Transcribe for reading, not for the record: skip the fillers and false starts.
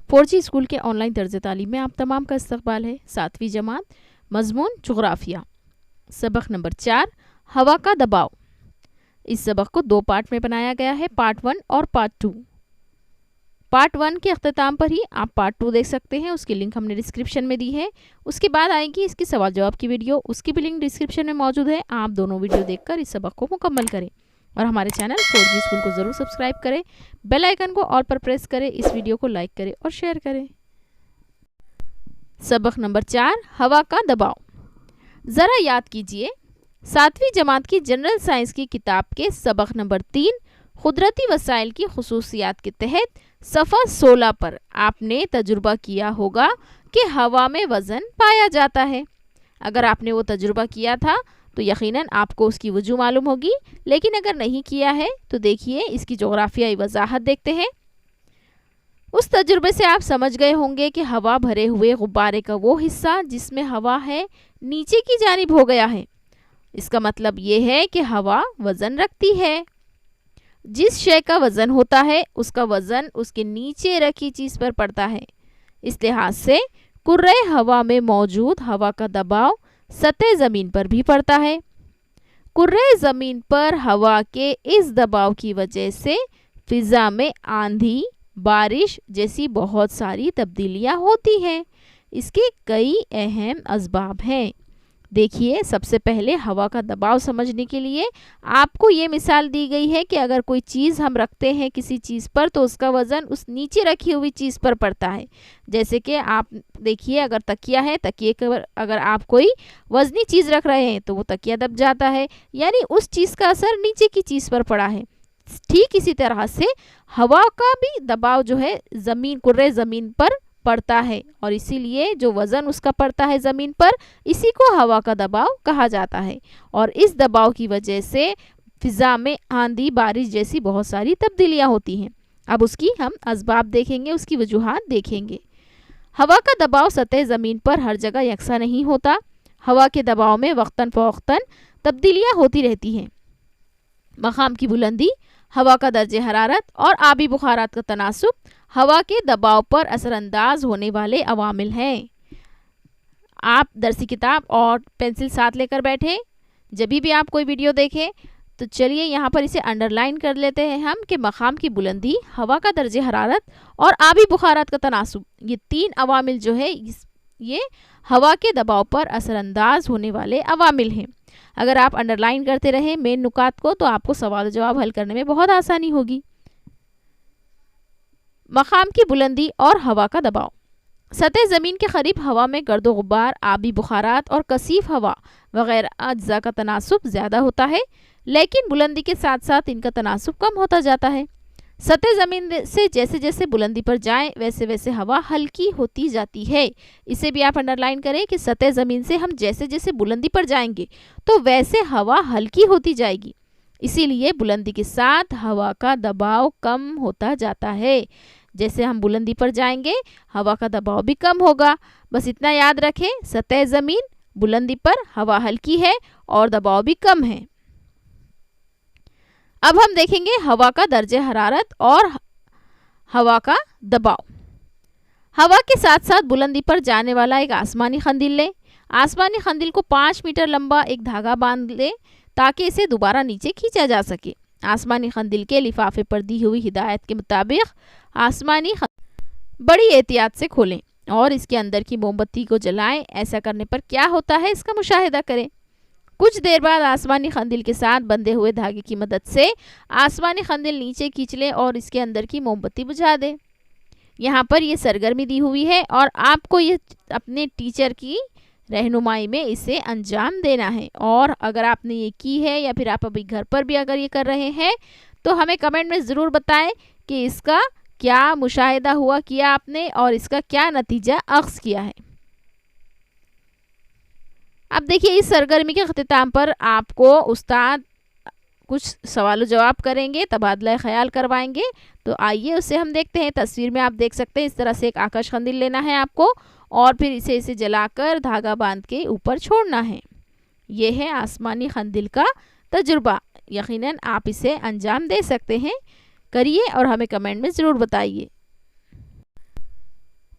4G school کے on line طرز تعلیم میں آپ تمام کا استقبال ہے۔ 7ویں جماعت، مضمون جغرافیہ، سبق نمبر 4، ہوا کا دباؤ۔ اس سبق کو 2 پارٹ میں بنایا گیا ہے، پارٹ 1 اور پارٹ 2۔ پارٹ 1 کے اختتام پر ہی آپ پارٹ 2 دیکھ سکتے ہیں، اس کی لنک ہم نے ڈسکرپشن میں دی ہے۔ اس کے بعد آئے گی اس کی سوال جواب کی ویڈیو، اس کی بھی لنک ڈسکرپشن میں موجود ہے۔ آپ دونوں ویڈیو دیکھ کر اس سبق کو مکمل کریں اور ہمارے چینل 4G اسکول کو ضرور سبسکرائب کریں، بیل آئیکن کو آل پر پریس کریں، اس ویڈیو کو لائک کریں اور شیئر کریں۔ سبق نمبر 4، ہوا کا دباؤ۔ ذرا یاد کیجئے 7ویں جماعت کی جنرل سائنس کی کتاب کے سبق نمبر 3، قدرتی وسائل کی خصوصیات کے تحت صفحہ 16 پر آپ نے تجربہ کیا ہوگا کہ ہوا میں وزن پایا جاتا ہے۔ اگر آپ نے وہ تجربہ کیا تھا تو یقیناً آپ کو اس کی وجہ معلوم ہوگی، لیکن اگر نہیں کیا ہے تو دیکھیے اس کی جغرافیائی وضاحت دیکھتے ہیں۔ اس تجربے سے آپ سمجھ گئے ہوں گے کہ ہوا بھرے ہوئے غبارے کا وہ حصہ جس میں ہوا ہے نیچے کی جانب ہو گیا ہے۔ اس کا مطلب یہ ہے کہ ہوا وزن رکھتی ہے۔ جس شے کا وزن ہوتا ہے اس کا وزن اس کے نیچے رکھی چیز پر پڑتا ہے۔ اس لحاظ سے کرۂ ہوا میں موجود ہوا کا دباؤ سطح زمین پر بھی پڑتا ہے۔ کرۂ زمین پر ہوا کے اس دباؤ کی وجہ سے فضا میں آندھی، بارش جیسی بہت ساری تبدیلیاں ہوتی ہیں۔ اس کے کئی اہم اسباب ہیں۔ دیکھیے، سب سے پہلے ہوا کا دباؤ سمجھنے کے لیے آپ کو یہ مثال دی گئی ہے کہ اگر کوئی چیز ہم رکھتے ہیں کسی چیز پر تو اس کا وزن اس نیچے رکھی ہوئی چیز پر پڑتا ہے۔ جیسے کہ آپ دیکھیے، اگر تکیہ ہے، تکیے پر اگر آپ کوئی وزنی چیز رکھ رہے ہیں تو وہ تکیہ دب جاتا ہے، یعنی اس چیز کا اثر نیچے کی چیز پر پڑا ہے۔ ٹھیک اسی طرح سے ہوا کا بھی دباؤ جو ہے کرۂ زمین پر پڑتا ہے، اور اسی لیے جو وزن اس کا پڑتا ہے زمین پر، اسی کو ہوا کا دباؤ کہا جاتا ہے۔ اور اس دباؤ کی وجہ سے فضا میں آندھی، بارش جیسی بہت ساری تبدیلیاں ہوتی ہیں۔ اب اس کی ہم اسباب دیکھیں گے، اس کی وجوہات دیکھیں گے۔ ہوا کا دباؤ سطح زمین پر ہر جگہ یکساں نہیں ہوتا۔ ہوا کے دباؤ میں وقتاً فوقتاً تبدیلیاں ہوتی رہتی ہیں۔ مقام کی بلندی، ہوا کا درجہ حرارت اور آبی بخارات کا تناسب ہوا کے دباؤ پر اثر انداز ہونے والے عوامل ہیں۔ آپ درسی کتاب اور پینسل ساتھ لے کر بیٹھے، جب بھی آپ کوئی ویڈیو دیکھیں تو چلیے یہاں پر اسے انڈر لائن کر لیتے ہیں ہم کہ مقام کی بلندی، ہوا کا درجہ حرارت اور آبی بخارات کا تناسب، یہ 3 عوامل جو ہے یہ ہوا کے دباؤ پر اثر انداز ہونے والے عوامل ہیں۔ اگر آپ انڈر لائن کرتے رہیں مین نکات کو تو آپ کو سوال و جواب حل کرنے میں بہت آسانی ہوگی۔ مقام کی بلندی اور ہوا کا دباؤ۔ سطح زمین کے قریب ہوا میں گرد و غبار، آبی بخارات اور کثیف ہوا وغیرہ اجزاء کا تناسب زیادہ ہوتا ہے، لیکن بلندی کے ساتھ ساتھ ان کا تناسب کم ہوتا جاتا ہے۔ سطح زمین سے جیسے جیسے بلندی پر جائیں ویسے ویسے ہوا ہلکی ہوتی جاتی ہے۔ اسے بھی آپ انڈر لائن کریں کہ سطح زمین سے ہم جیسے جیسے بلندی پر جائیں گے تو ویسے ہوا ہلکی ہوتی جائے گی، اسی لیے بلندی کے ساتھ ہوا کا دباؤ کم ہوتا جاتا ہے۔ جیسے ہم بلندی پر جائیں گے ہوا کا دباؤ بھی کم ہوگا۔ بس اتنا یاد رکھیں، سطح زمین بلندی پر ہوا ہلکی ہے اور دباؤ بھی کم ہے۔ اب ہم دیکھیں گے ہوا کا درجہ حرارت اور ہوا کا دباؤ۔ ہوا کے ساتھ ساتھ بلندی پر جانے والا ایک آسمانی قندیل لیں۔ آسمانی قندیل کو 5 میٹر لمبا ایک دھاگا باندھ لیں تاکہ اسے دوبارہ نیچے کھینچا جا سکے۔ آسمانی قندیل کے لفافے پر دی ہوئی ہدایت کے مطابق آسمانی قندیل بڑی احتیاط سے کھولیں اور اس کے اندر کی موم بتی کو جلائیں۔ ایسا کرنے پر کیا ہوتا ہے اس کا مشاہدہ کریں۔ کچھ دیر بعد آسمانی قندیل کے ساتھ بندھے ہوئے دھاگے کی مدد سے آسمانی قندیل نیچے کھینچ لیں اور اس کے اندر کی موم بتی بجھا دیں۔ یہاں پر یہ سرگرمی دی ہوئی ہے اور آپ کو یہ اپنے ٹیچر کی رہنمائی میں اسے انجام دینا ہے، اور اگر آپ نے یہ کی ہے یا پھر آپ ابھی گھر پر بھی اگر یہ کر رہے ہیں تو ہمیں کمنٹ میں ضرور بتائیں کہ اس کا کیا مشاہدہ ہوا کیا آپ نے اور اس کا کیا نتیجہ اخذ کیا ہے۔ اب دیکھیے، اس سرگرمی کے اختتام پر آپ کو استاد کچھ سوال و جواب کریں گے، تبادلہ خیال کروائیں گے، تو آئیے اسے ہم دیکھتے ہیں۔ تصویر میں آپ دیکھ سکتے ہیں اس طرح سے ایک آکاش قندیل لینا ہے آپ کو اور پھر اسے جلا کر دھاگا باندھ کے اوپر چھوڑنا ہے۔ یہ ہے آسمانی قندیل کا تجربہ۔ یقیناً آپ اسے انجام دے سکتے ہیں، کریے اور ہمیں کمنٹ میں ضرور بتائیے۔